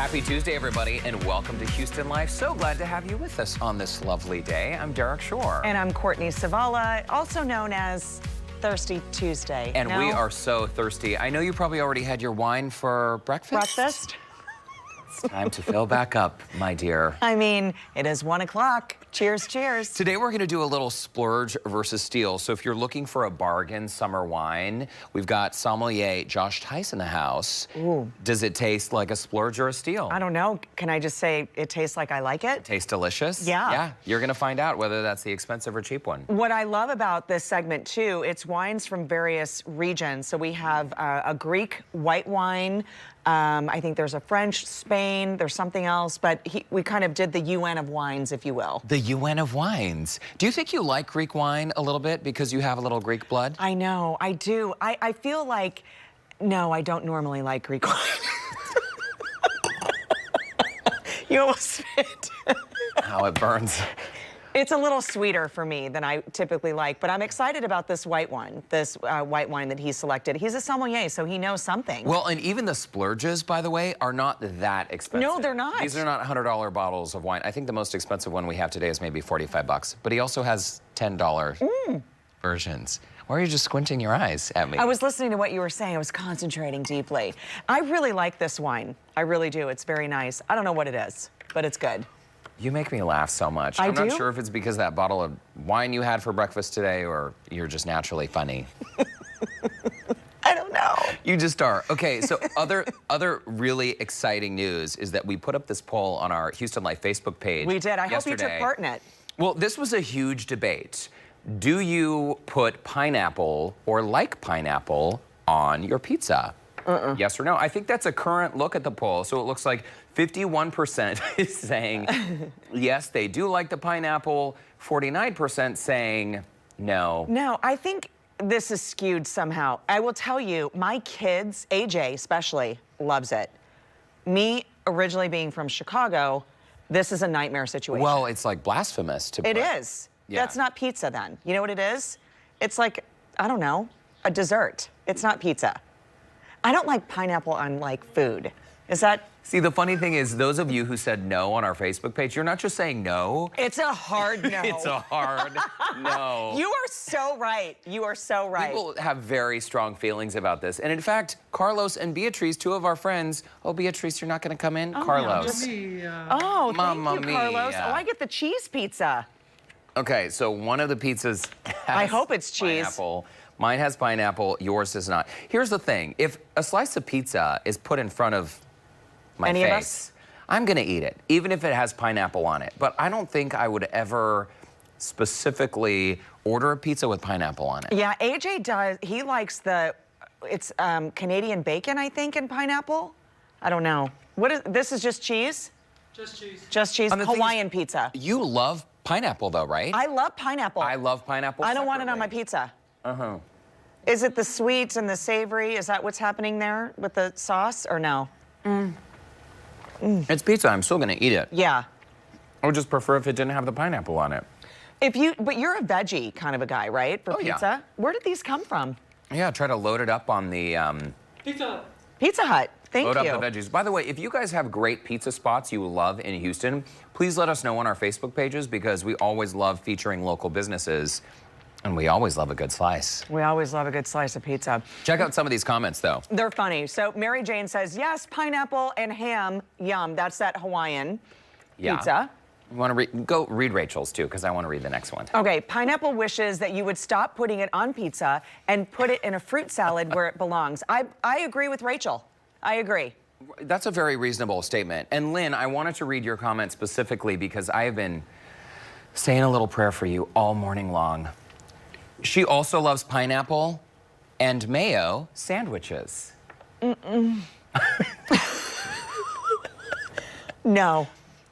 Happy Tuesday, everybody, and welcome to Houston Life. So glad to have you with us on this lovely day. I'm Derek Shore. And I'm Courtney Savala, also known as Thirsty Tuesday. And we are so thirsty. I know you probably already had your wine for breakfast. Breakfast? It's time to fill back up, my dear. I mean, it is 1 o'clock. Cheers, cheers. Today we're going to do a little splurge versus steal. So if you're looking for a bargain summer wine, we've got sommelier Josh Tice in the house. Ooh. Does it taste like a splurge or a steal? I don't know. Can I just say it tastes like I like it? It tastes delicious? Yeah. Yeah, you're going to find out whether that's the expensive or cheap one. What I love about this segment, too, it's wines from various regions. So we have a Greek white wine. I think there's a French, Spain, there's something else, but we kind of did the UN of wines, if you will. The UN of wines. Do you think you like Greek wine a little bit because you have a little Greek blood? I know, I do. I feel like, no, I don't normally like Greek wine. You almost fit. How it burns. It's a little sweeter for me than I typically like, but I'm excited about this white one, white wine that he selected. He's a sommelier, so he knows something. Well, and even the splurges, by the way, are not that expensive. No, they're not. These are not $100 bottles of wine. I think the most expensive one we have today is maybe 45 bucks, but he also has $10 versions. Why are you just squinting your eyes at me? I was listening to what you were saying. I was concentrating deeply. I really like this wine. I really do. It's very nice. I don't know what it is, but it's good. You make me laugh so much. I'm not sure if it's because that bottle of wine you had for breakfast today or you're just naturally funny. I don't know. You just are. Okay, so other really exciting news is that we put up this poll on our Houston Life Facebook page. We did. I hope you yesterday. took part in it. Well, this was a huge debate. Do you put pineapple or like pineapple on your pizza? Yes or no? I think that's a current look at the poll. So it looks like 51% is saying yes, they do like the pineapple. 49% saying no. No, I think this is skewed somehow. I will tell you, my kids, AJ especially, loves it. Me, originally being from Chicago, this is a nightmare situation. Well, it's like blasphemous to put. It is. Yeah. That's not pizza then. You know what it is? It's like, I don't know, a dessert. It's not pizza. I don't like pineapple on like food. Is that? See, the funny thing is, those of you who said no on our Facebook page, you're not just saying no. It's a hard no. It's a hard no. You are so right. You are so right. People have very strong feelings about this. And in fact, Carlos and Beatrice, two of our friends, oh, Beatrice, you're not going to come in? Oh, Carlos. no, oh, Mamma thank you, Carlos. mia. Oh, I get the cheese pizza. Okay, so one of the pizzas has I hope it's cheese. pineapple. Mine has pineapple, yours does not. Here's the thing. If a slice of pizza is put in front of my Any face, of us? I'm going to eat it, even if it has pineapple on it. But I don't think I would ever specifically order a pizza with pineapple on it. Yeah, AJ does. He likes it's Canadian bacon, I think, and pineapple. I don't know. This is just cheese? Just cheese. Just cheese. Hawaiian pizza. You love pineapple, though, right? I love pineapple. I love pineapple I don't want it on my separately. pizza. Uh-huh. Is it the sweet and the savory? Is that what's happening there with the sauce, or no? It's pizza. I'm still going to eat it. Yeah. I would just prefer if it didn't have the pineapple on it. But you're a veggie kind of a guy, right? For pizza? Yeah. Where did these come from? Yeah, try to load it up on the... Pizza. Pizza Hut. Thank Load you. up the veggies. By the way, if you guys have great pizza spots you love in Houston, please let us know on our Facebook pages because we always love featuring local businesses and we always love a good slice. We always love a good slice of pizza. Check out some of these comments, though. They're funny. So Mary Jane says, yes, pineapple and ham, yum. That's that Hawaiian pizza. You want to go read Rachel's, too, because I want to read the next one. Okay, Pineapple wishes that you would stop putting it on pizza and put it in a fruit salad where it belongs. I agree with Rachel. I agree. That's a very reasonable statement. And Lynn, I wanted to read your comment specifically because I have been saying a little prayer for you all morning long. She also loves pineapple and mayo sandwiches. No.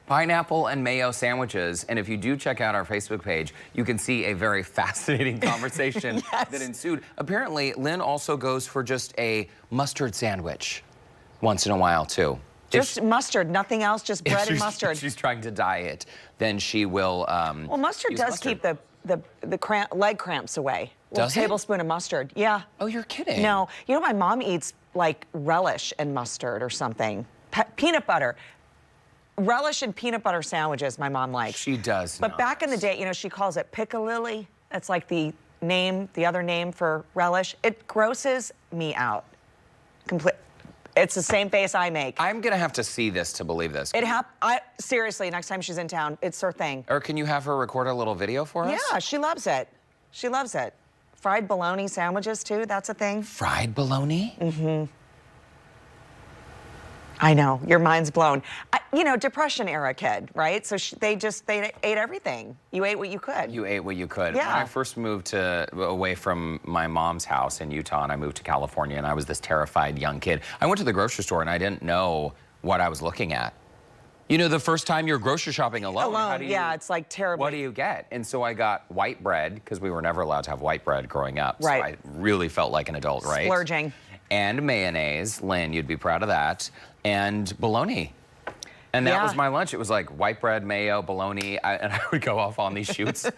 Pineapple and mayo sandwiches. And if you do check out our Facebook page, you can see a very fascinating conversation Yes. that ensued. Apparently, Lynn also goes for just a mustard sandwich once in a while, too. Just mustard, nothing else, just bread and mustard. If she's trying to diet, then she will Well, mustard does keep the leg cramps away. Does it? Tablespoon of mustard, yeah. Oh, you're kidding. No, you know my mom eats like relish and mustard or something. Peanut butter. Relish and peanut butter sandwiches my mom likes. She does But not. back in the day, you know, she calls it piccalilli. That's like the other name for relish. It grosses me out. It's the same face I make. I'm gonna have to see this to believe this. Seriously, next time she's in town, it's her thing. Or can you have her record a little video for us? Yeah, she loves it. She loves it. Fried bologna sandwiches too, that's a thing. Fried bologna? Mm-hmm. I know, your mind's blown. You know, Depression era kid, right? So they ate everything. You ate what you could. You ate what you could. Yeah. When I first moved away from my mom's house in Utah and I moved to California and I was this terrified young kid, I went to the grocery store and I didn't know what I was looking at. You know, the first time you're grocery shopping alone. How do you, yeah, it's like terrible. What do you get? And so I got white bread because we were never allowed to have white bread growing up. Right. So I really felt like an adult, right? Splurging. And mayonnaise. Lynn, you'd be proud of that. And bologna. And that was my lunch. It was like white bread, mayo, bologna, and I would go off on these shoots.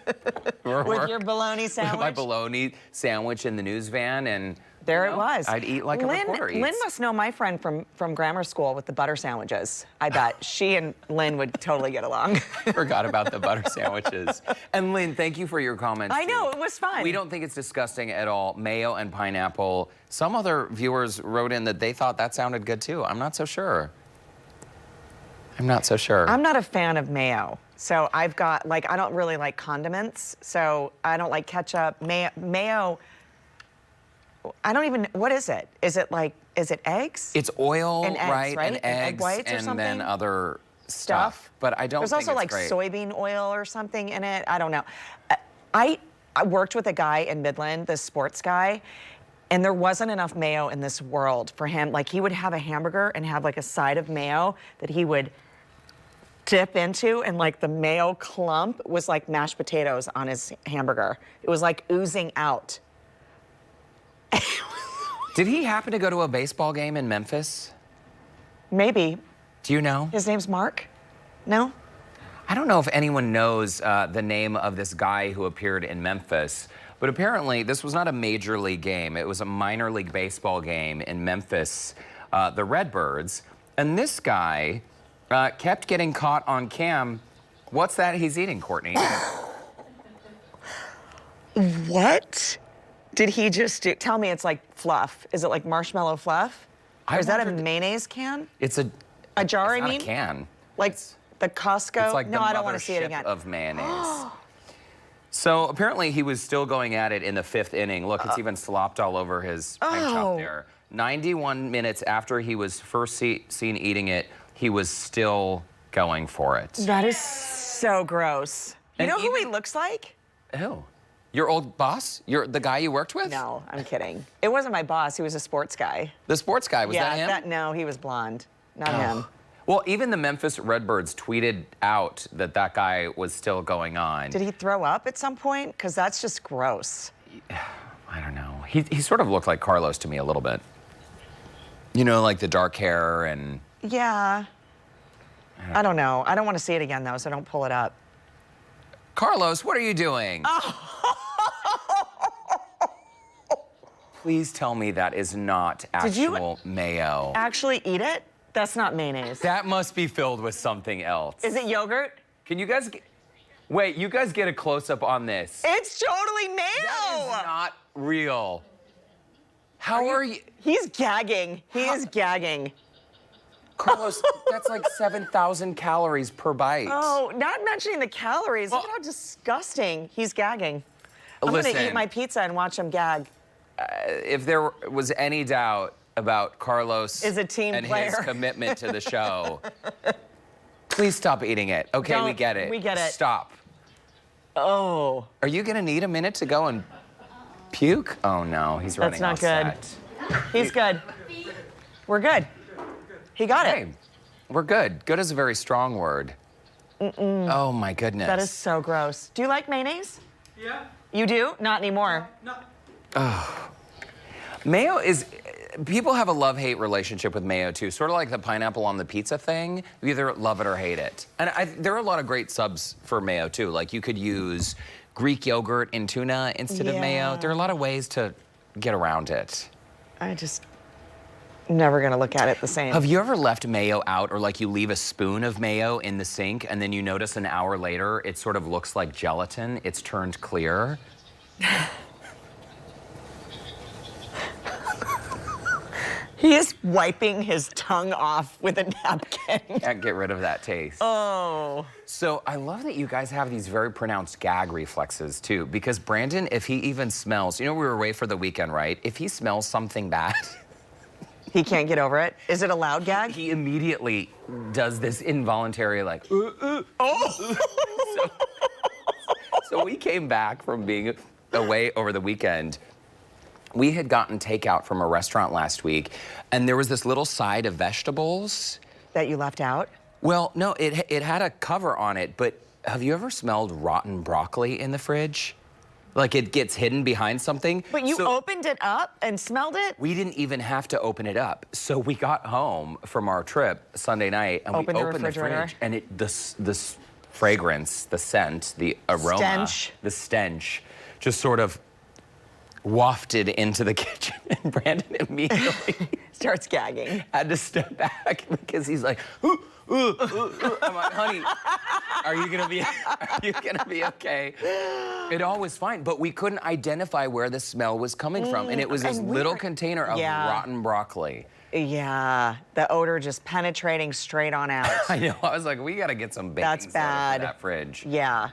With your bologna sandwich? With my bologna sandwich in the news van, and there it was. I'd eat like a reporter eats. Lynn must know my friend from grammar school with the butter sandwiches. I bet she and Lynn would totally get along. Forgot about the butter sandwiches. And Lynn, thank you for your comments. I know, it was fun. We don't think it's disgusting at all. Mayo and pineapple. Some other viewers wrote in that they thought that sounded good too. I'm not so sure. I'm not so sure. I'm not a fan of mayo. So I've got, like, I don't really like condiments. So I don't like ketchup. Mayo, I don't even, what is it? Is it eggs? It's oil, and eggs, right? And eggs, egg whites or and something? then other stuff. But I don't There's think also it's like great. soybean oil or something in it. I don't know. I worked with a guy in Midland, this sports guy, and there wasn't enough mayo in this world for him. Like, he would have a hamburger and have like a side of mayo that he would dip into, and like the mayo clump was like mashed potatoes on his hamburger. It was like oozing out. Did he happen to go to a baseball game in Memphis? Maybe. Do you know? His name's Mark? No? I don't know if anyone knows the name of this guy who appeared in Memphis, but apparently this was not a major league game. It was a minor league baseball game in Memphis, the Redbirds. And this guy kept getting caught on cam. What's that he's eating, Courtney? What did he just do? Tell me it's like fluff. Is it like marshmallow fluff? Or is that a mayonnaise can? It's a jar, it's I not mean? A can. Like the Costco? It's like no, the I don't want to see it mothership again. of mayonnaise. So apparently he was still going at it in the 5th inning. Look, it's even slopped all over his pine chop there. 91 minutes after he was first seen eating it, he was still going for it. That is so gross. You And know who he even- looks like? Ew. Your old boss? The guy you worked with? No, I'm kidding. It wasn't my boss. He was a sports guy. The sports guy, was that him? No, he was blonde. Not him. Well, even the Memphis Redbirds tweeted out that that guy was still going on. Did he throw up at some point? Because that's just gross. I don't know. He sort of looked like Carlos to me a little bit. You know, like the dark hair and... Yeah. I don't know. I don't want to see it again, though, so don't pull it up. Carlos, what are you doing? Please tell me that is not actual mayo. Actually eat it? That's not mayonnaise. That must be filled with something else. Is it yogurt? Can you guys... Wait, you guys get a close-up on this. It's totally mayo. That is not real. How are you... He's gagging. He is gagging. Carlos, that's like 7,000 calories per bite. Oh, not mentioning the calories. Look at how disgusting. He's gagging. I'm going to eat my pizza and watch him gag. If there was any doubt about Carlos Is a team and player. his commitment to the show, please stop eating it. Okay, we get it. We get it. Stop. Oh. Are you gonna need a minute to go and puke? Oh no, he's running That's not off good. set. He's good. We're good. He got Hey, it. we're good. Good is a very strong word. Oh my goodness. That is so gross. Do you like mayonnaise? Yeah. You do? Not anymore. No. Mayo is, people have a love-hate relationship with mayo too, sort of like the pineapple on the pizza thing. You either love it or hate it. And there are a lot of great subs for mayo too. Like you could use Greek yogurt in tuna instead of mayo. Yeah. There are a lot of ways to get around it. Never gonna look at it the same. Have you ever left mayo out, or like you leave a spoon of mayo in the sink and then you notice an hour later it sort of looks like gelatin? It's turned clear. He is wiping his tongue off with a napkin. Can't get rid of that taste. Oh. So I love that you guys have these very pronounced gag reflexes too, because Brandon, if he even smells, you know, we were away for the weekend, right? If he smells something bad, He can't get over it. Is it a loud gag? he immediately does this involuntary like, Oh. So we came back from being away over the weekend. We had gotten takeout from a restaurant last week, and there was this little side of vegetables. That you left out? Well, no, it had a cover on it, but have you ever smelled rotten broccoli in the fridge? Like it gets hidden behind something? But you opened it up and smelled it? We didn't even have to open it up. So we got home from our trip Sunday night, and we opened the fridge, and this fragrance, the scent, the aroma, the stench, just sort of wafted into the kitchen, and Brandon immediately starts gagging. Had to step back because he's like, ooh, ooh, ooh, ooh. I'm like, honey, are you gonna be okay? It all was fine, but we couldn't identify where the smell was coming from, and it was this little container of rotten broccoli. Yeah, the odor just penetrating straight on out. I know. I was like, we got to get some baking soda for that fridge. Yeah.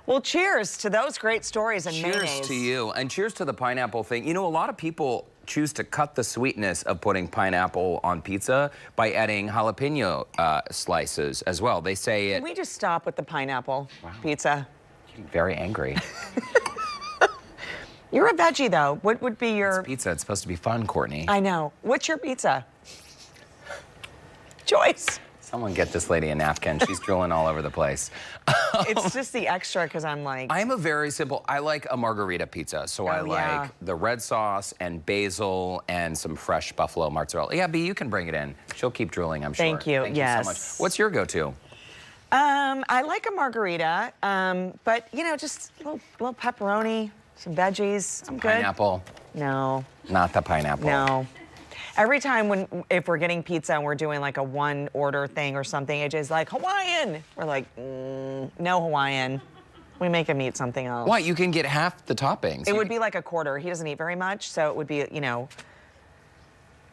Well, cheers to those great stories and mayonnaise. Cheers to you, and cheers to the pineapple thing. You know, a lot of people choose to cut the sweetness of putting pineapple on pizza by adding jalapeno slices as well. They say it... Can we just stop with the pineapple pizza? You're very angry. You're a veggie, though. What would be your... It's pizza. It's supposed to be fun, Courtney. I know. What's your pizza? Joyce. Someone get this lady a napkin. She's drooling all over the place. It's just the extra because I'm like... I'm a very simple... I like a margarita pizza. So I like the red sauce and basil and some fresh buffalo mozzarella. Yeah, B, you can bring it in. She'll keep drooling, I'm sure. Thank you. Thank you so much. What's your go-to? I like a margarita, but, you know, just a little pepperoni, some veggies. I'm good. Pineapple? No. Not the pineapple. No. Every time if we're getting pizza and we're doing like a one order thing or something, AJ's like, Hawaiian. We're like, no Hawaiian. We make him eat something else. Why? You can get half the toppings. It would be like a quarter. He doesn't eat very much, so it would be, you know,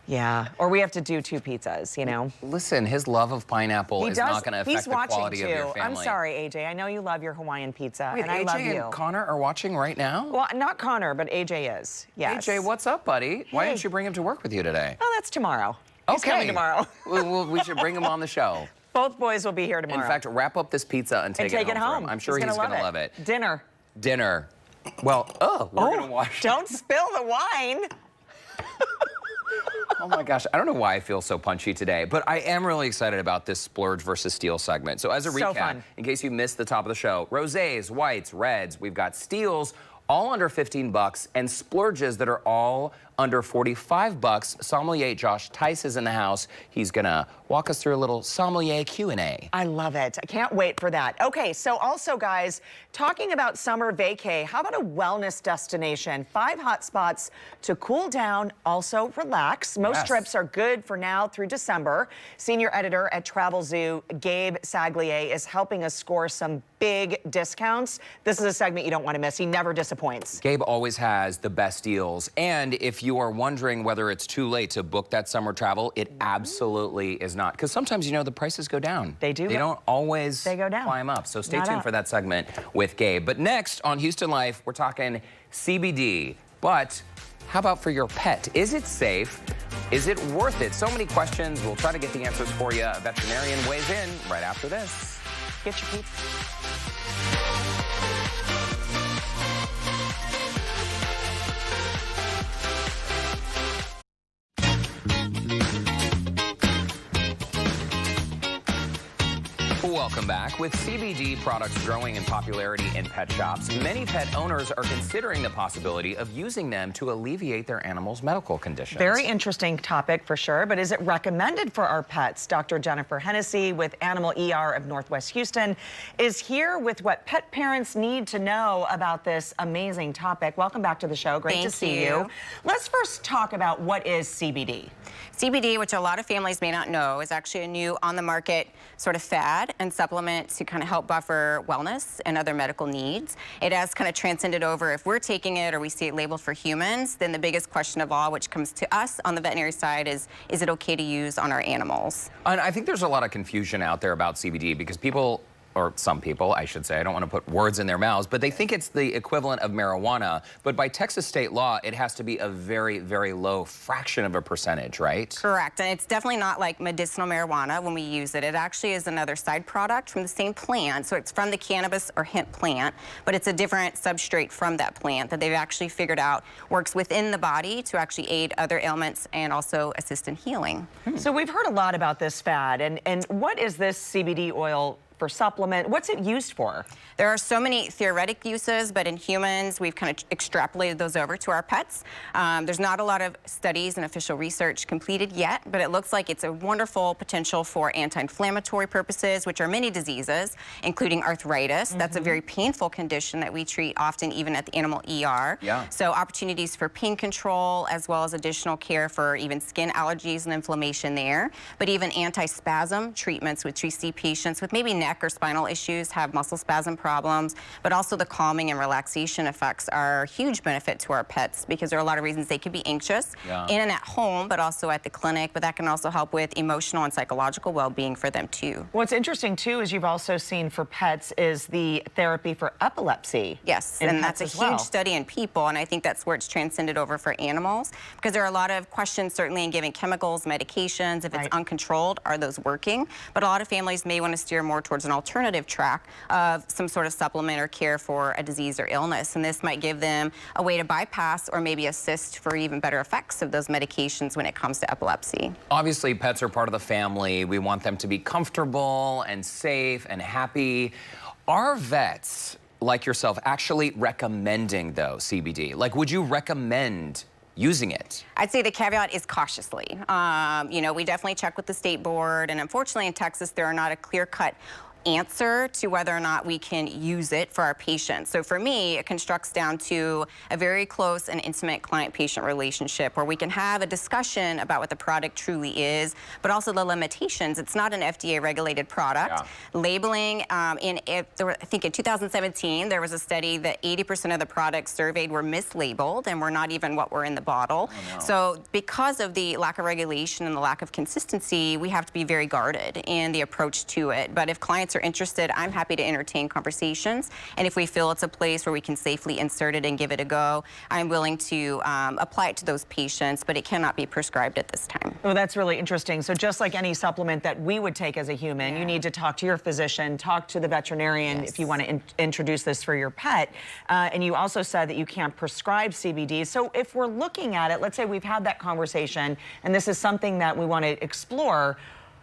yeah. Or we have to do 2 pizzas, you know. Listen, his love of pineapple is not going to affect the quality of your family. I'm sorry, AJ. I know you love your Hawaiian pizza, Wait, and I AJ love you. and Connor are watching right now? Well, not Connor, but AJ is. Yes. AJ, what's up, buddy? Why didn't you bring him to work with you today? Oh, that's tomorrow. He's Okay. coming tomorrow. Well, we should bring him on the show. Both boys will be here tomorrow. In fact, wrap up this pizza and take it home. For him. I'm sure he's going to love it. Dinner. Dinner. Well, we're going to wash. Don't spill the wine. Oh my gosh, I don't know why I feel so punchy today, but I am really excited about this Splurge versus Steal segment. So as a recap, in case you missed the top of the show, rosés, whites, reds, we've got steals all under 15 bucks and splurges that are all under 45 bucks. Sommelier Josh Tice is in the house. He's gonna walk us through a little sommelier Q&A. I love it. I can't wait for that. Okay, so also guys, talking about summer vacay, how about a wellness destination? 5 hot spots to cool down, also relax. Most trips are good for now through December. Senior editor at Travel Zoo, Gabe Saglier, is helping us score some big discounts. This is a segment you don't want to miss. He never disappoints. Gabe always has the best deals. And if you are wondering whether it's too late to book that summer travel, it absolutely is not. Because sometimes, you know, the prices go down. They do. They don't always go down. Climb up. So stay tuned for that segment with Gabe. But next on Houston Life, we're talking CBD. But how about for your pet? Is it safe? Is it worth it? So many questions. We'll try to get the answers for you. A veterinarian weighs in right after this. Get your pizza. Welcome back. With CBD products growing in popularity in pet shops, many pet owners are considering the possibility of using them to alleviate their animals' medical conditions. Very interesting topic for sure, but is it recommended for our pets? Dr. Jennifer Hennessy with Animal ER of Northwest Houston is here with what pet parents need to know about this amazing topic. Welcome back to the show. Great to see you. Let's first talk about what is CBD. CBD, which a lot of families may not know, is actually a new on-the-market sort of fad and supplement to kind of help buffer wellness and other medical needs. It has kind of transcended over if we're taking it or we see it labeled for humans, then the biggest question of all, which comes to us on the veterinary side, is it okay to use on our animals? And I think there's a lot of confusion out there about CBD because people, or some people, I should say, I don't want to put words in their mouths, but they think it's the equivalent of marijuana. But by Texas state law, it has to be a very, very low fraction of a percentage, right? Correct. And it's definitely not like medicinal marijuana when we use it. It actually is another side product from the same plant. So it's from the cannabis or hemp plant, but it's a different substrate from that plant that they've actually figured out works within the body to actually aid other ailments and also assist in healing. So we've heard a lot about this fad, and what is this CBD oil for supplement? What's it used for? There are so many theoretic uses, but in humans, we've kind of extrapolated those over to our pets. There's not a lot of studies and official research completed yet, but it looks like it's a wonderful potential for anti-inflammatory purposes, which are many diseases, including arthritis. That's a very painful condition that we treat often even at the animal ER. Yeah. So opportunities for pain control, as well as additional care for even skin allergies and inflammation there, but even anti-spasm treatments, which we see patients with maybe neck or spinal issues have muscle spasm problems, but also the calming and relaxation effects are a huge benefit to our pets because there are a lot of reasons they could be anxious in and at home, but also at the clinic, but that can also help with emotional and psychological well-being for them too. What's interesting too is you've also seen for pets is the therapy for epilepsy. Yes, and that's a huge study in people, and I think that's where it's transcended over for animals because there are a lot of questions certainly in giving chemicals, medications, if it's uncontrolled, are those working? But a lot of families may want to steer more towards an alternative track of some sort of supplement or care for a disease or illness, and this might give them a way to bypass or maybe assist for even better effects of those medications when it comes to epilepsy. Obviously, pets are part of the family. We want them to be comfortable and safe and happy. Are vets like yourself actually recommending, though, CBD? Like, would you recommend using it? I'd say the caveat is cautiously. You know, we definitely check with the state board, and unfortunately in Texas, there are not a clear-cut answer to whether or not we can use it for our patients. So for me, it constructs down to a very close and intimate client-patient relationship where we can have a discussion about what the product truly is, but also the limitations. It's not an FDA-regulated product. Labeling, I think in 2017, there was a study that 80% of the products surveyed were mislabeled and were not even what were in the bottle. So because of the lack of regulation and the lack of consistency, we have to be very guarded in the approach to it. But if clients are interested, I'm happy to entertain conversations. And if we feel it's a place where we can safely insert it and give it a go, I'm willing to apply it to those patients, but it cannot be prescribed at this time. Oh, that's really interesting. So just like any supplement that we would take as a human, you need to talk to your physician, talk to the veterinarian if you want to introduce this for your pet. And you also said that you can't prescribe CBD. So if we're looking at it, let's say we've had that conversation, and this is something that we want to explore.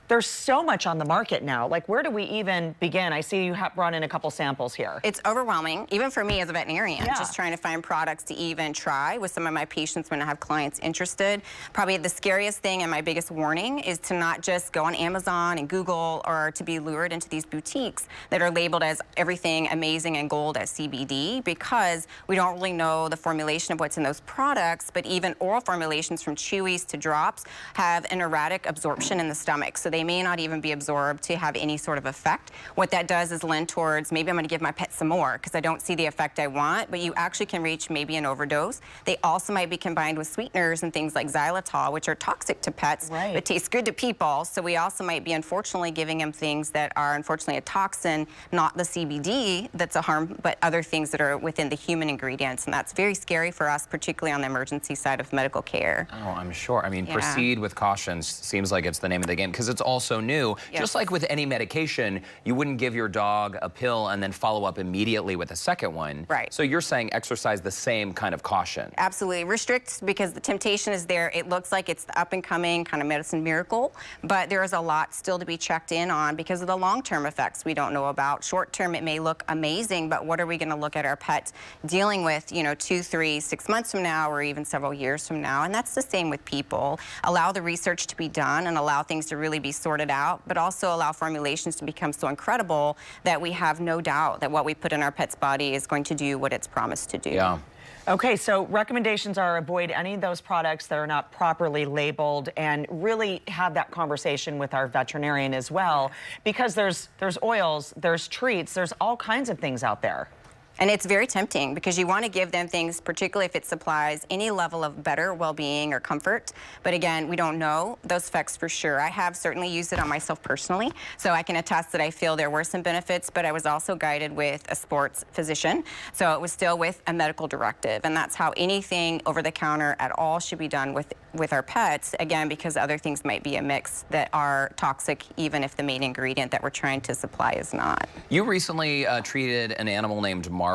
There's so much on the market now. Like, where do we even begin? I see you have brought in a couple samples here. It's overwhelming, even for me as a veterinarian, just trying to find products to even try with some of my patients when I have clients interested. Probably the scariest thing and my biggest warning is to not just go on Amazon and Google or to be lured into these boutiques that are labeled as everything amazing and gold as CBD because we don't really know the formulation of what's in those products, but even oral formulations from chewies to drops have an erratic absorption in the stomach. So they may not even be absorbed to have any sort of effect. What that does is lend towards maybe I'm going to give my pet some more because I don't see the effect I want, but you actually can reach maybe an overdose. They also might be combined with sweeteners and things like xylitol, which are toxic to pets, but taste good to people. So we also might be unfortunately giving them things that are unfortunately a toxin, not the CBD that's a harm, but other things that are within the human ingredients. And that's very scary for us, particularly on the emergency side of medical care. Oh, I'm sure. I mean, proceed with caution seems like it's the name of the game because it's also new. Yes. Just like with any medication, you wouldn't give your dog a pill and then follow up immediately with a second one. Right. So you're saying exercise the same kind of caution. Absolutely. Restrict because the temptation is there. It looks like it's the up and coming kind of medicine miracle, but there is a lot still to be checked in on because of the long-term effects we don't know about. Short-term, it may look amazing, but what are we going to look at our pet dealing with, 2, 3, 6 months from now, or even several years from now? And that's the same with people. Allow the research to be done and allow things to really be sorted out, but also allow formulations to become so incredible that we have no doubt that what we put in our pet's body is going to do what it's promised to do. Yeah. Okay, so recommendations are avoid any of those products that are not properly labeled and really have that conversation with our veterinarian as well, because there's oils, there's treats, there's all kinds of things out there. And it's very tempting because you want to give them things, particularly if it supplies any level of better well-being or comfort. But again, we don't know those effects for sure. I have certainly used it on myself personally, so I can attest that I feel there were some benefits, but I was also guided with a sports physician. So it was still with a medical directive, and that's how anything over the counter at all should be done with our pets, again, because other things might be a mix that are toxic, even if the main ingredient that we're trying to supply is not. You recently treated an animal named Marvel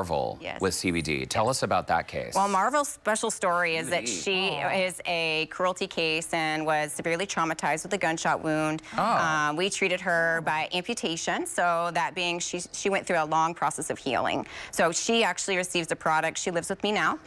with CBD. Tell us about that case. Well, Marvel's special story is that she is a cruelty case and was severely traumatized with a gunshot wound. We treated her by amputation, so that being she went through a long process of healing. So she actually receives a product. She lives with me now,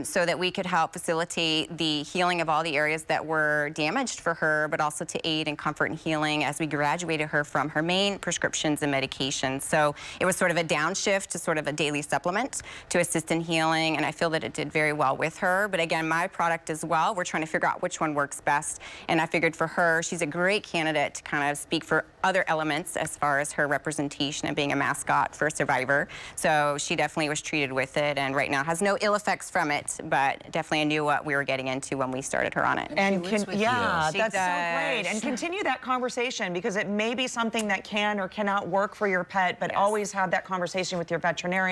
so that we could help facilitate the healing of all the areas that were damaged for her, but also to aid in comfort and healing as we graduated her from her main prescriptions and medications. So it was sort of a downshift to sort of a daily supplement to assist in healing, and I feel that it did very well with her. But again, my product as well, we're trying to figure out which one works best, and I figured for her, she's a great candidate to kind of speak for other elements as far as her representation and being a mascot for a survivor. So she definitely was treated with it, and right now has no ill effects from it, but definitely knew what we were getting into when we started her on it. And that's so does. great. And continue that conversation, because it may be something that can or cannot work for your pet, but always have that conversation with your veterinarian,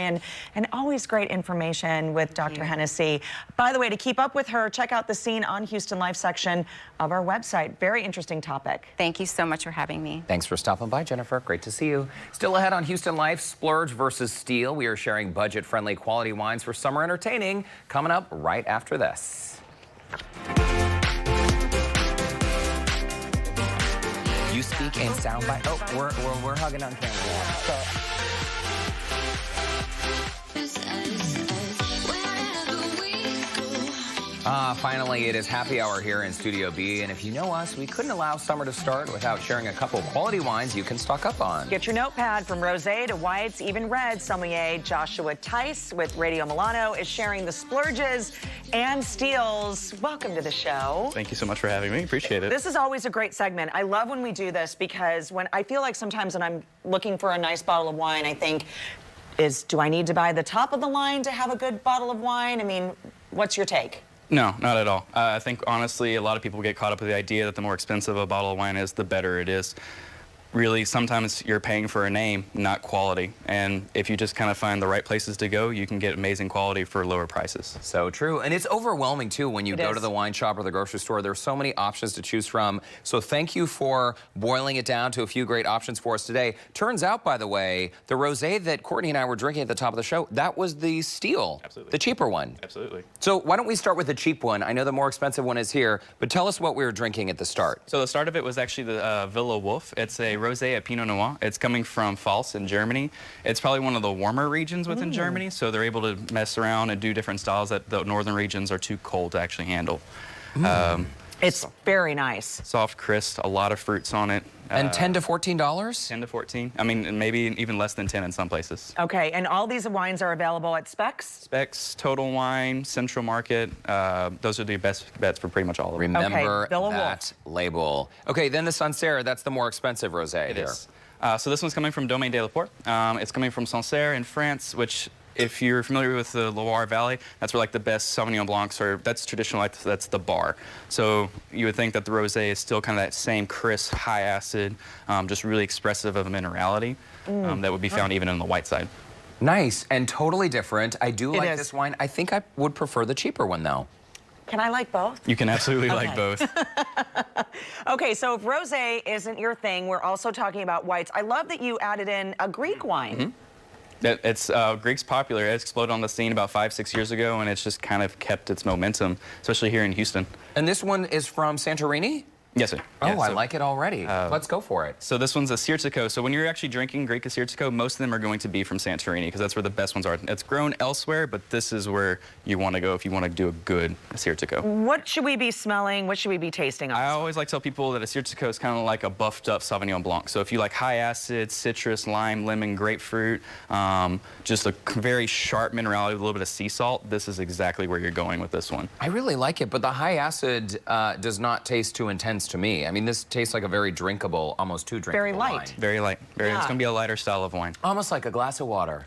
and always great information with Dr. Hennessy. By the way, to keep up with her, check out the Scene on Houston Life section of our website. Very interesting topic. Thank you so much for having me. Thanks for stopping by, Jennifer. Great to see you. Still ahead on Houston Life, Splurge versus Steal. We are sharing budget-friendly quality wines for summer entertaining, coming up right after this. You speak in soundbite. Oh, we're hugging on camera. Finally, it is happy hour here in Studio B, and if you know us, we couldn't allow summer to start without sharing a couple quality wines you can stock up on. Get your notepad. From rosé to whites, even red, sommelier Joshua Tice with Radio Milano is sharing the splurges and steals. Welcome to the show. Thank you so much for having me. Appreciate it. This is always a great segment. I love when we do this, because when I feel like sometimes when I'm looking for a nice bottle of wine, I think, do I need to buy the top of the line to have a good bottle of wine? I mean, what's your take? No, not at all. I think, honestly, a lot of people get caught up with the idea that the more expensive a bottle of wine is, the better it is. Really, sometimes you're paying for a name, not quality. And if you just kind of find the right places to go, you can get amazing quality for lower prices. So true. And it's overwhelming, too, when you go to the wine shop or the grocery store. There's so many options to choose from. So thank you for boiling it down to a few great options for us today. Turns out, by the way, the rosé that Courtney and I were drinking at the top of the show, that was the Steal. Absolutely. The cheaper one. Absolutely. So why don't we start with the cheap one? I know the more expensive one is here, but tell us what we were drinking at the start. So the start of it was actually the Villa Wolf. It's a rosé at Pinot Noir. It's coming from Pfalz in Germany. It's probably one of the warmer regions within Germany, so they're able to mess around and do different styles that the northern regions are too cold to actually handle. It's very nice. Soft, crisp, a lot of fruits on it. And $10 to $14? 10 to 14. I mean, maybe even less than 10 in some places. Okay, and all these wines are available at Specs? Specs, Total Wine, Central Market. Those are the best bets for pretty much all of them. Remember Villa that label. Okay, then the Sancerre, that's the more expensive rosé here. It is. So this one's coming from Domaine de la Porte. It's coming from Sancerre in France, which, if you're familiar with the Loire Valley, that's where like the best Sauvignon Blancs are. That's traditional, like that's the bar. So you would think that the rosé is still kind of that same crisp, high acid, just really expressive of a minerality that would be found even on the white side. Nice and totally different. I do like is. this wine. I think I would prefer the cheaper one, though. Can I like both? You can absolutely like Okay. both. Okay, so if rosé isn't your thing, we're also talking about whites. I love that you added in a Greek wine. It's Greek's popular. It exploded on the scene about 5-6 years ago, and it's just kind of kept its momentum, especially here in Houston. And this one is from Santorini? Yes, sir. Oh, Yeah, I so- like it already. Let's go for it. So this one's a Sirtico. So when you're actually drinking Greek Sirtico, most of them are going to be from Santorini because that's where the best ones are. It's grown elsewhere, but this is where you want to go if you want to do a good Sirtico. What should we be smelling? What should we be tasting? I always like to tell people that a Sirtico is kind of like a buffed up Sauvignon Blanc. So if you like high acid, citrus, lime, lemon, grapefruit, just a very sharp minerality with a little bit of sea salt, this is exactly where you're going with this one. I really like it, but the high acid does not taste too intense to me. I mean, this tastes like a very drinkable, almost too drinkable Very light. wine. Very light. It's Yeah. going to be a lighter style of wine. Almost like a glass of water.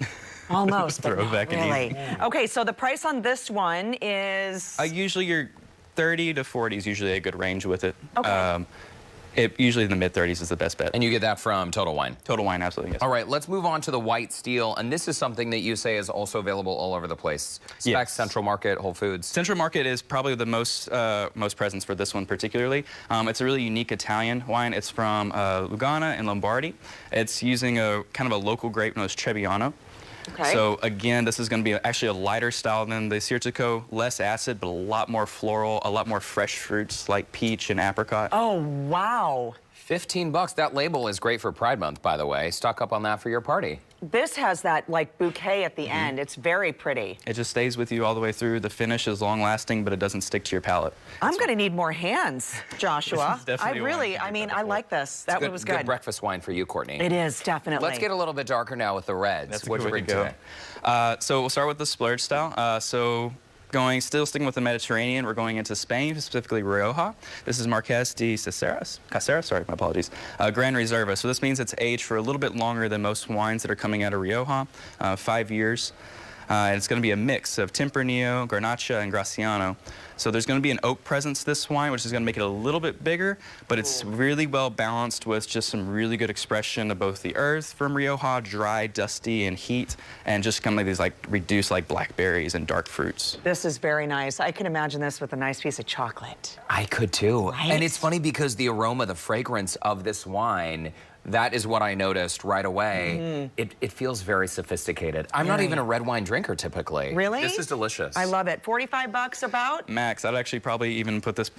Almost, but not Throwback and really. Okay, so the price on this one is... Usually your 30 to 40 is usually a good range with it. Okay. Usually the mid-30s is the best bet. And you get that from Total Wine. Total Wine, absolutely, yes. All right, let's move on to the white steel. And this is something that you say is also available all over the place. Specs, Yes. Central Market, Whole Foods. Central Market is probably the most presence for this one particularly. It's a really unique Italian wine. It's from Lugana in Lombardy. It's using a kind of a local grape known as Trebbiano. Okay. So again, this is going to be actually a lighter style than the Sirtico, less acid, but a lot more floral, a lot more fresh fruits like peach and apricot. Oh, wow. $15. That label is great for Pride Month, by the way. Stock up on that for your party. This has that, like, bouquet at the end. It's very pretty. It just stays with you all the way through. The finish is long lasting, but it doesn't stick to your palate. I'm going to need more hands, Joshua. This is definitely I one really, to I get mean, that I before. like this. That one was good. Good breakfast wine for you, Courtney. It is, definitely. Let's get a little bit darker now with the reds. That's a What'd good you way bring to go. today? So we'll start with the Splurge style. Still sticking with the Mediterranean, we're going into Spain, specifically Rioja. This is Marqués de Caceres, sorry, my apologies. Gran Reserva. So this means it's aged for a little bit longer than most wines that are coming out of Rioja, 5 years. And it's going to be a mix of Tempranillo, Garnacha, and Graciano. So there's going to be an oak presence to this wine, which is going to make it a little bit bigger, but it's really well balanced with just some really good expression of both the earth from Rioja, dry, dusty, and heat, and just kind of like these like reduced like blackberries and dark fruits. This is very nice. I can imagine this with a nice piece of chocolate. I could too. Right? And it's funny because the aroma, the fragrance of this wine, that is what I noticed right away. It feels very sophisticated. I'm not Very. even a red wine drinker typically. Really? This is delicious. I love it. $45 about? Max, I'd actually probably even put this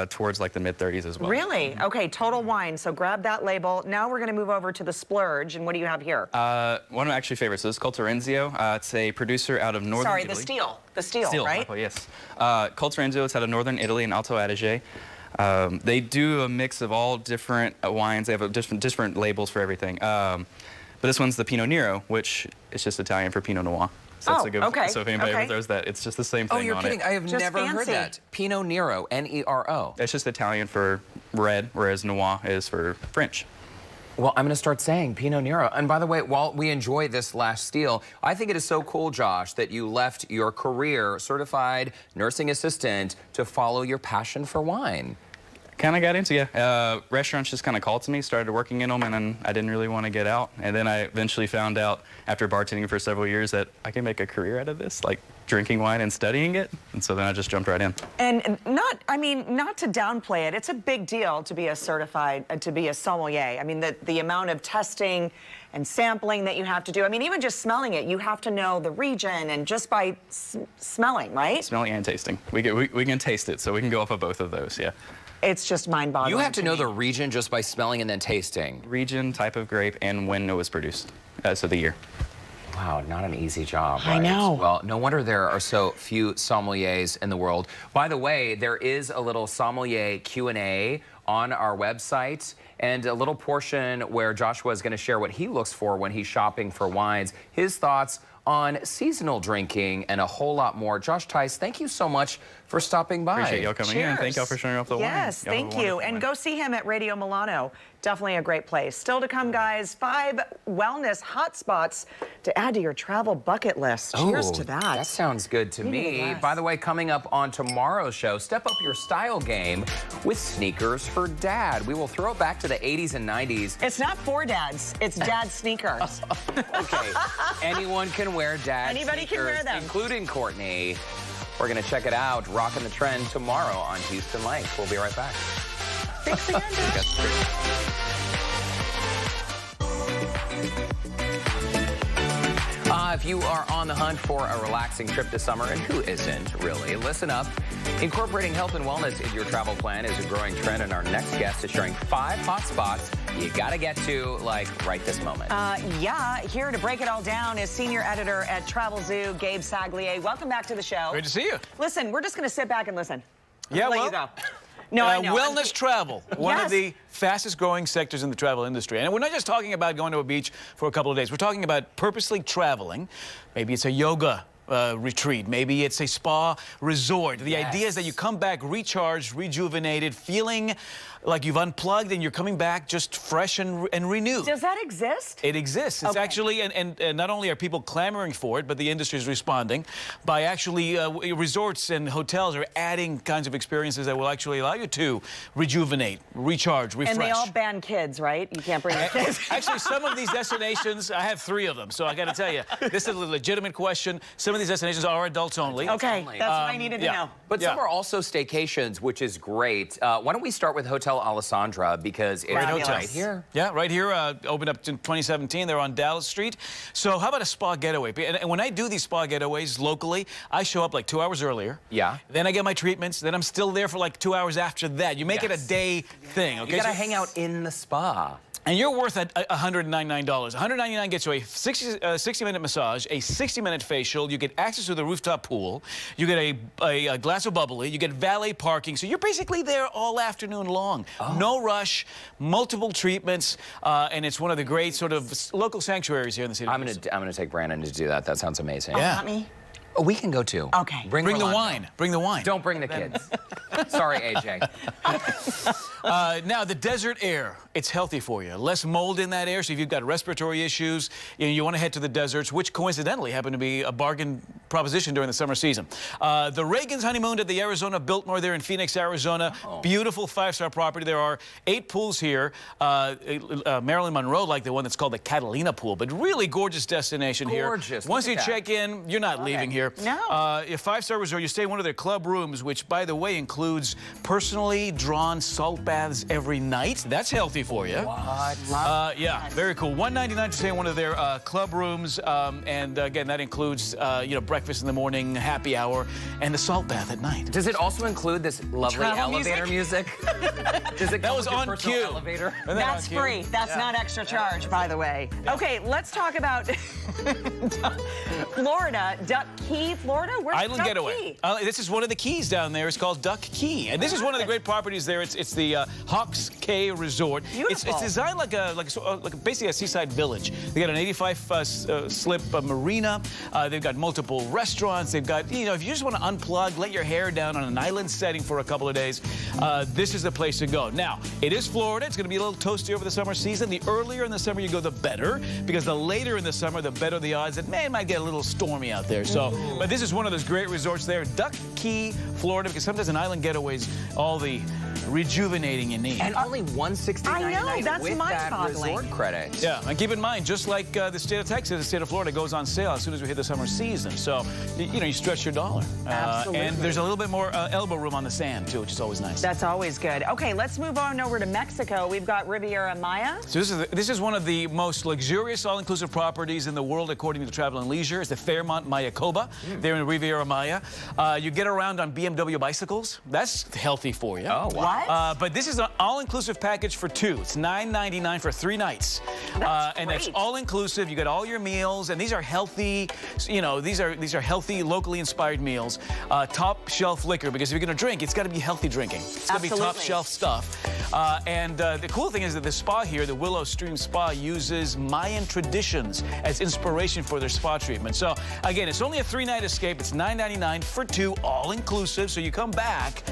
towards like the mid-30s as well. Really? Okay, Total Wine. So grab that label. Now we're going to move over to the Splurge. And what do you have here? One of my actually favorites. So this is called Torrenzio. It's a producer out of northern Sorry, Italy. the steel. The steel, right? Oh, yes. Called Torrenzio. It's out of northern Italy in Alto Adige. They do a mix of all different wines. They have different labels for everything. But this one's the Pinot Nero, which is just Italian for Pinot Noir. So Oh, it's a good, okay, So if anybody okay. ever throws that, it's just the same thing Oh, you're on kidding. it. I have Just never heard fancy. that. Pinot Nero, N-E-R-O. It's just Italian for red, whereas Noir is for French. Well, I'm going to start saying Pinot Nero. And by the way, while we enjoy this last steal, I think it is so cool, Josh, that you left your career, certified nursing assistant, to follow your passion for wine. Kind of got into it. Restaurants just kind of called to me, started working in them, and then I didn't really want to get out. And then I eventually found out, after bartending for several years, that I can make a career out of this, like drinking wine and studying it. And so then I just jumped right in. And not to downplay it, it's a big deal to be a certified, to be a sommelier. I mean, the amount of testing and sampling that you have to do. I mean, even just smelling it, you have to know the region and just by smelling, right? Smelling and tasting. We can taste it, so we can go off of both of those, yeah. It's just mind-boggling. You have to know me. the region just by smelling and then tasting. Region, type of grape, and when it was produced. So the year. Wow, not an easy job, I right? know. Well, no wonder there are so few sommeliers in the world. By the way, there is a little sommelier Q&A on our website and a little portion where Joshua is going to share what he looks for when he's shopping for wines, his thoughts on seasonal drinking, and a whole lot more. Josh Tice, thank you so much for stopping by. Appreciate y'all coming in. Cheers. Thank y'all for showing off the wine. Yes, Y'all have a thank you. wonderful And wine. go see him at Radio Milano. Definitely a great place. Still to come, guys, 5 wellness hotspots to add to your travel bucket list. Cheers Ooh, to that. That sounds good to Give me the me. glass. By the way, coming up on tomorrow's show, step up your style game with sneakers for dad. We will throw it back to the 80s and 90s. It's not for dads. It's dad sneakers. Okay, anyone can wear dad Anybody can sneakers, wear them. including Courtney. We're going to check it out, rocking the trend tomorrow on Houston Lake. We'll be right back. Thanks again. If you are on the hunt for a relaxing trip this summer, and who isn't, really, listen up. Incorporating health and wellness into your travel plan is a growing trend, and our next guest is sharing 5 hot spots you got to get to, like, right this moment. Yeah, here to break it all down is senior editor at Travel Zoo, Gabe Saglier. Welcome back to the show. Great to see you. Listen, we're just going to sit back and listen. Yeah, Let well, you go. No, I know. wellness travel, one Yes. of the fastest growing sectors in the travel industry. And we're not just talking about going to a beach for a couple of days. We're talking about purposely traveling. Maybe it's a yoga retreat. Maybe it's a spa resort. The idea is that you come back recharged, rejuvenated, feeling like you've unplugged and you're coming back just fresh and renewed. Does that exist? It exists. It's Okay. actually, and not only are people clamoring for it, but the industry is responding by actually resorts and hotels are adding kinds of experiences that will actually allow you to rejuvenate, recharge, refresh. And they all ban kids, right? You can't bring your kids. Actually, some of these destinations, I have 3 of them, so I got to tell you, this is a legitimate question. Some of these destinations are adults only. Okay, only. that's what I needed to yeah. know. But some Yeah. are also staycations, which is great. Why don't we start with Hotel Alessandra, because it's Fabulous. right here. Yeah, right here, opened up in 2017. They're on Dallas Street. So how about a spa getaway? And when I do these spa getaways locally, I show up like 2 hours earlier. Yeah. Then I get my treatments. Then I'm still there for like 2 hours after that. You make it a Yes. day thing, okay? You gotta So- hang out in the spa. And you're worth $199. $199 gets you a 60-minute massage, a 60-minute facial. You get access to the rooftop pool. You get a glass of bubbly. You get valet parking. So you're basically there all afternoon long. No rush, multiple treatments, and it's one of the great sort of local sanctuaries here in the city. I'm gonna take Brandon to do that. That sounds amazing. Yeah. Not me? Oh, we can go too. Okay. Bring the Rolando. wine. Bring the wine. Don't bring the kids. Sorry, AJ. Now, the desert air, it's healthy for you. Less mold in that air, so if you've got respiratory issues, you want to head to the deserts, which coincidentally happen to be a bargain proposition during the summer season. The Reagans honeymooned at the Arizona Biltmore there in Phoenix, Arizona. Beautiful 5-star property. There are 8 pools here. Marilyn Monroe liked the one that's called the Catalina Pool, but really gorgeous destination here. Gorgeous. Once Look you at that. check in, you're not leaving here. No. A 5-star resort, you stay in one of their club rooms, which, by the way, includes personally drawn salt baths every night. That's healthy for you. What? Yeah, very cool. $199 to stay in one of their club rooms, and again, that includes breakfast in the morning, happy hour, and the salt bath at night. Does it also include this lovely Travel elevator music? Does it That come was with your on personal cue. elevator? Isn't that That's on cue? free. That's not extra charge, by the way. Okay, let's talk about Florida, Duck Key, Florida. Where's Island Duck Getaway. Key? This is one of the keys down there. It's called Duck Key, and this is one of the great properties there. It's the Hawks Cay Resort. Beautiful. It's designed like basically a seaside village. They got an 85-slip marina. They've got multiple restaurants. They've got, if you just want to unplug, let your hair down on an island setting for a couple of days, this is the place to go. Now, it is Florida. It's going to be a little toasty over the summer season. The earlier in the summer you go, the better, because the later in the summer, the better the odds that it might get a little stormy out there. So, but this is one of those great resorts there, Duck Key, Florida, because sometimes an island getaway's all the rejuvenating you need. And only $169 I know, that's with that mind-boggling. resort credit. Yeah, and keep in mind, just like the state of Texas, the state of Florida goes on sale as soon as we hit the summer season. So, you stretch your dollar. Absolutely. And there's a little bit more elbow room on the sand, too, which is always nice. That's always good. Okay, let's move on over to Mexico. We've got Riviera Maya. So this is one of the most luxurious all-inclusive properties in the world, according to Travel and Leisure. It's the Fairmont Mayacoba. There in Riviera Maya. You get around on BMW bicycles. That's healthy for you. Oh, wow. But this is an all-inclusive package for 2. It's $9.99 for 3 nights. And that's great. all-inclusive. You get all your meals, and these are healthy. These are healthy, locally inspired meals. Top-shelf liquor, because if you're going to drink, it's got to be healthy drinking. It's got to be Absolutely. top-shelf stuff. And the cool thing is that the spa here, the Willow Stream Spa, uses Mayan traditions as inspiration for their spa treatment. So, again, it's only a 3-night escape. It's $9.99 for 2, all-inclusive. So you come back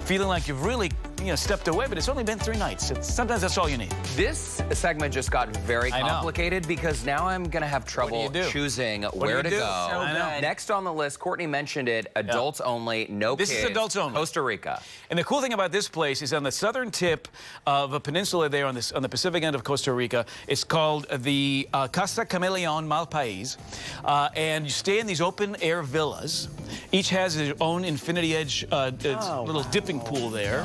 feeling like you've really stepped away, but it's only been 3 nights. Sometimes that's all you need. This segment just got very I know. complicated because now I'm going to have trouble do? choosing do where you to do? go. So good. Next on the list, Courtney mentioned it, adults only, no kids. This is adults only. Costa Rica. And the cool thing about this place is on the southern tip of a peninsula there on the Pacific end of Costa Rica. It's called the Casa Camaleon Malpais. And you stay in these open-air villas. Each has its own infinity edge little dipping pool there.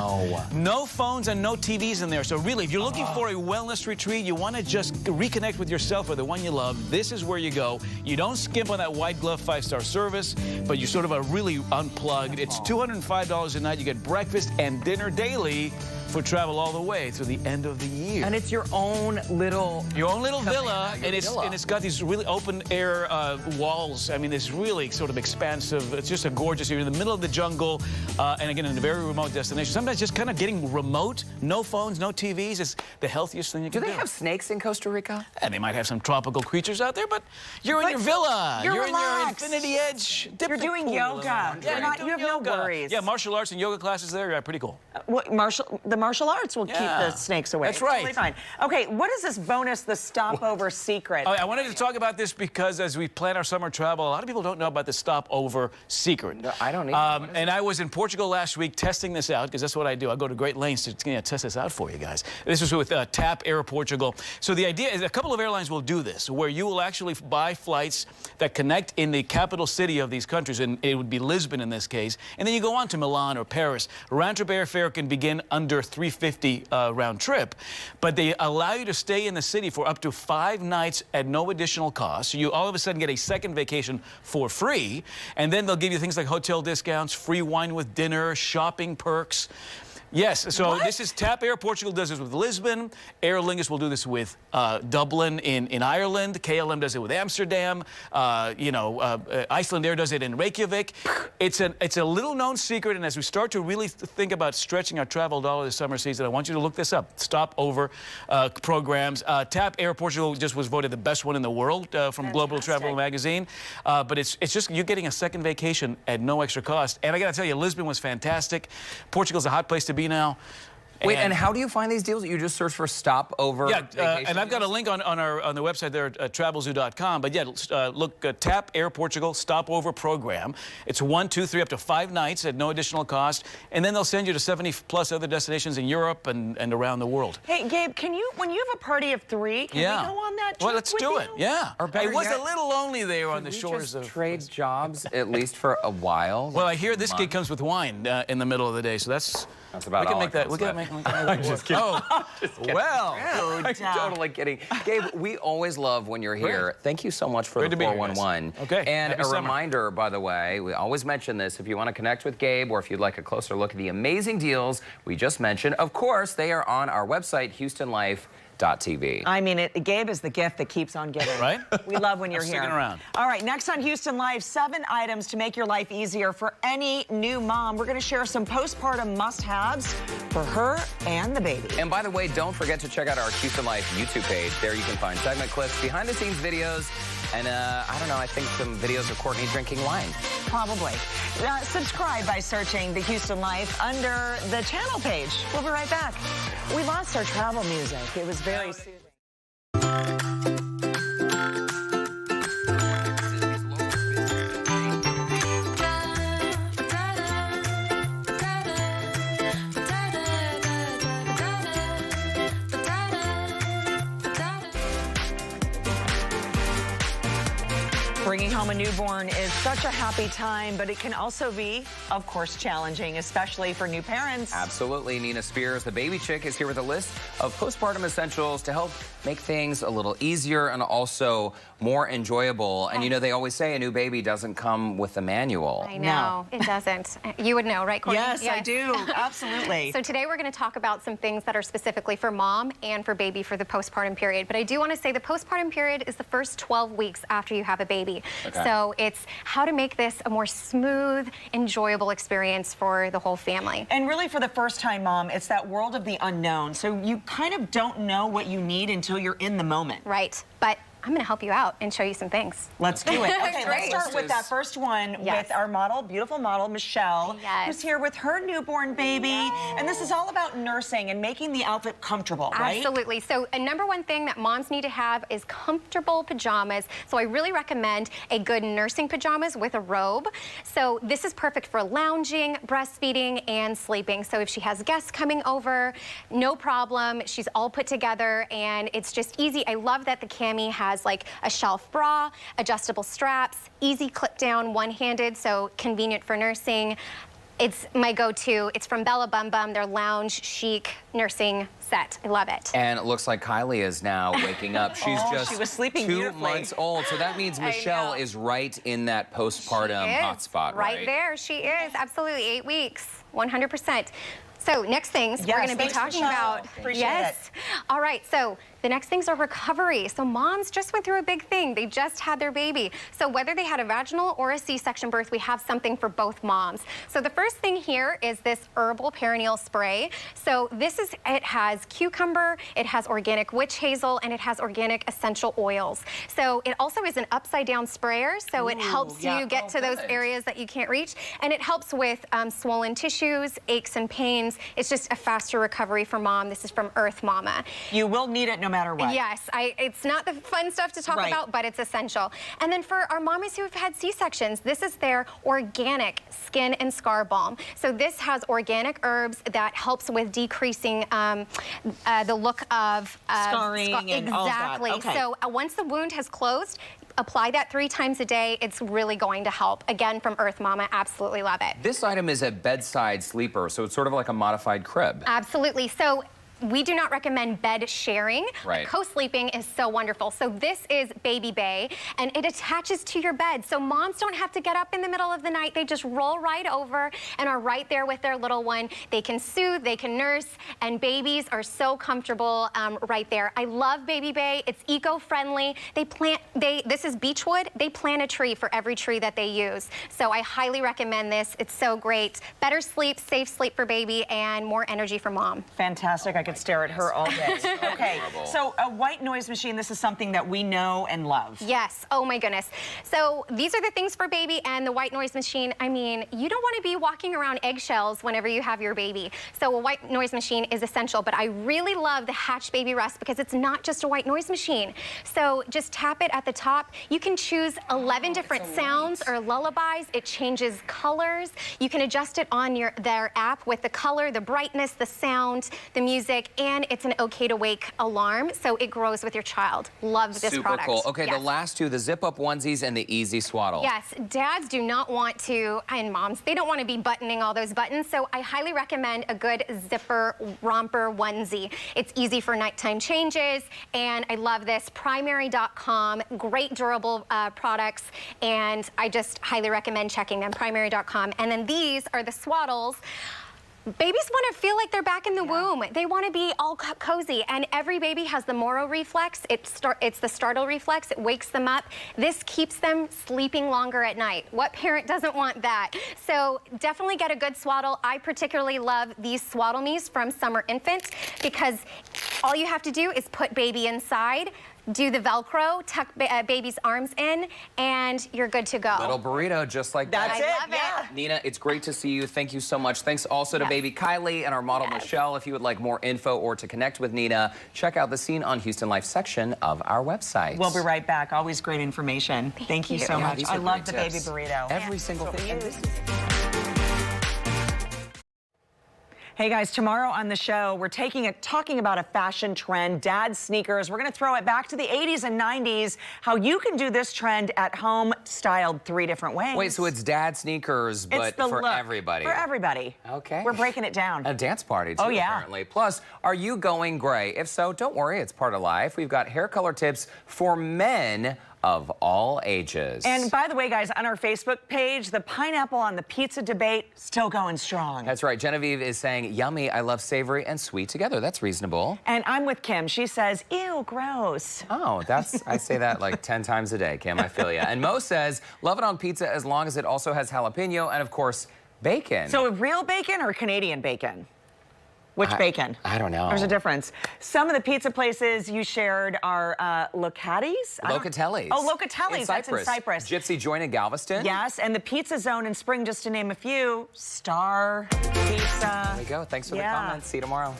No phones and no TVs in there. So really, if you're looking for a wellness retreat, you want to just reconnect with yourself or the one you love, this is where you go. You don't skimp on that white glove 5-star service, but you sort of are really unplugged. It's $205 a night. You get breakfast and dinner daily for travel all the way through the end of the year. And it's your own little villa, and it's got these really open air walls. I mean, it's really sort of expansive. It's just a gorgeous. You're in the middle of the jungle, and again in a very remote destination. Sometimes just kind of getting remote, no phones, no TVs, is the healthiest thing you can do. Do they have snakes in Costa Rica? And they might have some tropical creatures out there, but you're in your villa. You're in your relaxed. infinity edge. You're doing yoga. Yeah, You have no worries. Yeah, martial arts and yoga classes there. Yeah, pretty cool. The martial arts will keep the snakes away. That's right. Totally fine. Okay, what is this bonus, the stopover secret? I wanted to talk about this because as we plan our summer travel, a lot of people don't know about the stopover secret. No, I don't either. And I was in Portugal last week testing this out because that's what I do. I go to great lengths to test this out for you guys. This was with TAP Air Portugal. So the idea is a couple of airlines will do this, where you will actually buy flights that connect in the capital city of these countries, and it would be Lisbon in this case, and then you go on to Milan or Paris. Round-trip airfare can begin under $350 round trip, but they allow you to stay in the city for up to 5 nights at no additional cost. So you all of a sudden get a second vacation for free, and then they'll give you things like hotel discounts, free wine with dinner, shopping perks. Yes, so this is TAP Air Portugal does this with Lisbon. Aer Lingus will do this with Dublin in Ireland. KLM does it with Amsterdam. Iceland Air does it in Reykjavik. It's a little known secret, and as we start to really think about stretching our travel dollar this summer season, I want you to look this up. Stopover programs. TAP Air Portugal just was voted the best one in the world from Global Travel Magazine. But it's just you're getting a second vacation at no extra cost. And I got to tell you, Lisbon was fantastic. Portugal's a hot place to be now. Wait, and how do you find these deals? You just search for stopover vacation and I've got a deals? link on the website there at travelzoo.com. But yeah, look, TAP Air Portugal Stopover Program. It's 1, 2, 3, up to 5 nights at no additional cost, and then they'll send you to 70+ other destinations in Europe and around the world. Hey, Gabe, when you have a party of 3, can we go on that trip Well, let's do it. Yeah. Or better It was yet, a little lonely there on the We shores just of. trade jobs at least for a while. Well, I hear this gig comes with wine in the middle of the day, so that's about we can all make it that. comes We can with. make that. Just kidding. Oh, well. I'm totally kidding. Gabe, we always love when you're here. Thank you so much for Great the to be here, guys. 411. Okay, And happy a summer. reminder, by the way, we always mention this. If you want to connect with Gabe or if you'd like a closer look at the amazing deals we just mentioned, of course, they are on our website, HoustonLife.tv. I mean, Gabe is the gift that keeps on giving. Right? We love when you're here. Sticking around. All right, next on Houston Life, 7 items to make your life easier for any new mom. We're going to share some postpartum must-haves for her and the baby. And by the way, don't forget to check out our Houston Life YouTube page. There you can find segment clips, behind-the-scenes videos, and I don't know, I think some videos of Courtney drinking wine. Probably. Subscribe by searching the Houston Life under the channel page. We'll be right back. We lost our travel music. It was very soothing. Bringing home a newborn is such a happy time, but it can also be, of course, challenging, especially for new parents. Absolutely. Nina Spears, the baby chick, is here with a list of postpartum essentials to help make things a little easier and also more enjoyable. And you know, they always say a new baby doesn't come with a manual. I know, it doesn't. You would know, right, Courtney? Yes, I do. Absolutely. So today we're going to talk about some things that are specifically for mom and for baby for the postpartum period. But I do want to say the postpartum period is the first 12 weeks after you have a baby. Okay. So it's how to make this a more smooth, enjoyable experience for the whole family. And really, for the first time mom, it's that world of the unknown. So you kind of don't know what you need until you're in the moment. Right. But I'm going to help you out and show you some things. Let's do it. Okay, let's Great. start with that first one Yes. with our model, beautiful model, Michelle, Yes. who's here with her newborn baby. And this is all about nursing and making the outfit comfortable, right? Absolutely. So a number one thing that moms need to have is comfortable pajamas. So I really recommend a good nursing pajamas with a robe. So this is perfect for lounging, breastfeeding, and sleeping. So if she has guests coming over, no problem. She's all put together and it's just easy. I love that the cami has like a shelf bra, adjustable straps, easy clip down, one-handed, so convenient for nursing. It's my go-to. It's from Bella Bum Bum, their lounge chic nursing set. I love it. And it looks like Kylie is now waking up. She's just she was sleeping 2 beautifully. months old. So that means Michelle know. is right in that postpartum hotspot, right there. She is. Absolutely. 8 weeks. 100%. So next things we're going to be thanks, talking Michelle. about. Appreciate Yes. All right. So the next things are recovery. So moms just went through a big thing. They just had their baby. So whether they had a vaginal or a C-section birth, we have something for both moms. So the first thing here is this herbal perineal spray. So it has cucumber, it has organic witch hazel, and it has organic essential oils. So it also is an upside down sprayer. So it helps you get to those areas that you can't reach. And it helps with swollen tissues, aches and pains. It's just a faster recovery for mom. This is from Earth Mama. You will need it no matter what. Yes, it's not the fun stuff to talk about, but it's essential. And then for our mommies who have had C-sections, this is their organic skin and scar balm. So this has organic herbs that helps with decreasing the look of Scarring and all that. Exactly. Okay. So once the wound has closed, apply that 3 times a day. It's really going to help. Again, from Earth Mama, absolutely love it. This item is a bedside sleeper, so it's sort of like a modified crib. Absolutely. So we do not recommend bed sharing. Right. Co-sleeping is so wonderful. So this is Baby Bay, and it attaches to your bed. So moms don't have to get up in the middle of the night. They just roll right over and are right there with their little one. They can soothe, they can nurse, and babies are so comfortable right there. I love Baby Bay. It's eco-friendly. This is beechwood. They plant a tree for every tree that they use. So I highly recommend this. It's so great. Better sleep, safe sleep for baby, and more energy for mom. Fantastic. I could stare at her all day. Okay, so a white noise machine, this is something that we know and love. Yes. Oh my goodness. So these are the things for baby, and the white noise machine. I mean, you don't want to be walking around eggshells whenever you have your baby. So a white noise machine is essential, but I really love the Hatch Baby Rest because it's not just a white noise machine. So just tap it at the top. You can choose 11 different sounds or lullabies. It changes colors. You can adjust it on their app with the color, the brightness, the sound, the music, and it's an okay to wake alarm, so it grows with your child. Love this product. Super cool. Okay, Yes. the last two, the zip-up onesies and the easy swaddle. Yes, dads do not want to, and moms, they don't want to be buttoning all those buttons, so I highly recommend a good zipper romper onesie. It's easy for nighttime changes, and I love this. Primary.com, great durable products, and I just highly recommend checking them, primary.com. And then these are the swaddles. Babies want to feel like they're back in the womb. They want to be all cozy, and every baby has the Moro reflex. It's the startle reflex. It wakes them up. This keeps them sleeping longer at night. What parent doesn't want that? So definitely get a good swaddle. I particularly love these Swaddle Me's from Summer Infant because all you have to do is put baby inside, do the Velcro, tuck baby's arms in, and you're good to go. Little burrito, just like That's that. it. Yeah. Nina, it's great to see you. Thank you so much. Thanks also to baby Kylie and our model Michelle. If you would like more info or to connect with Nina, check out the Scene on Houston Life section of our website. We'll be right back. Always great information. Thank you so much. These I are love great the baby tips. burrito. Every single thing. Hey guys, tomorrow on the show, we're talking about a fashion trend, dad sneakers. We're going to throw it back to the 80s and 90s, how you can do this trend at home, styled 3 different ways. Wait, so it's dad sneakers, but It's the for look. everybody. For everybody. Okay. We're breaking it down. A dance party, too, Oh, yeah. apparently. Plus, are you going gray? If so, don't worry, it's part of life. We've got hair color tips for men of all ages. And by the way, guys, on our Facebook page, the pineapple on the pizza debate still going strong. That's right. Genevieve is saying, yummy, I love savory and sweet together. That's reasonable. And I'm with Kim. She says, ew, gross. Oh, I say that like 10 times a day, Kim. I feel ya. And Mo says, love it on pizza as long as it also has jalapeno and, of course, bacon. So real bacon or Canadian bacon? Which bacon? I don't know. There's a difference. Some of the pizza places you shared are Locatelli's. Locatelli's. Oh, Locatelli's. That's in Cyprus. Gypsy Joint in Galveston. Yes, and the Pizza Zone in Spring, just to name a few. Star Pizza. There you go. Thanks for the comments. See you tomorrow.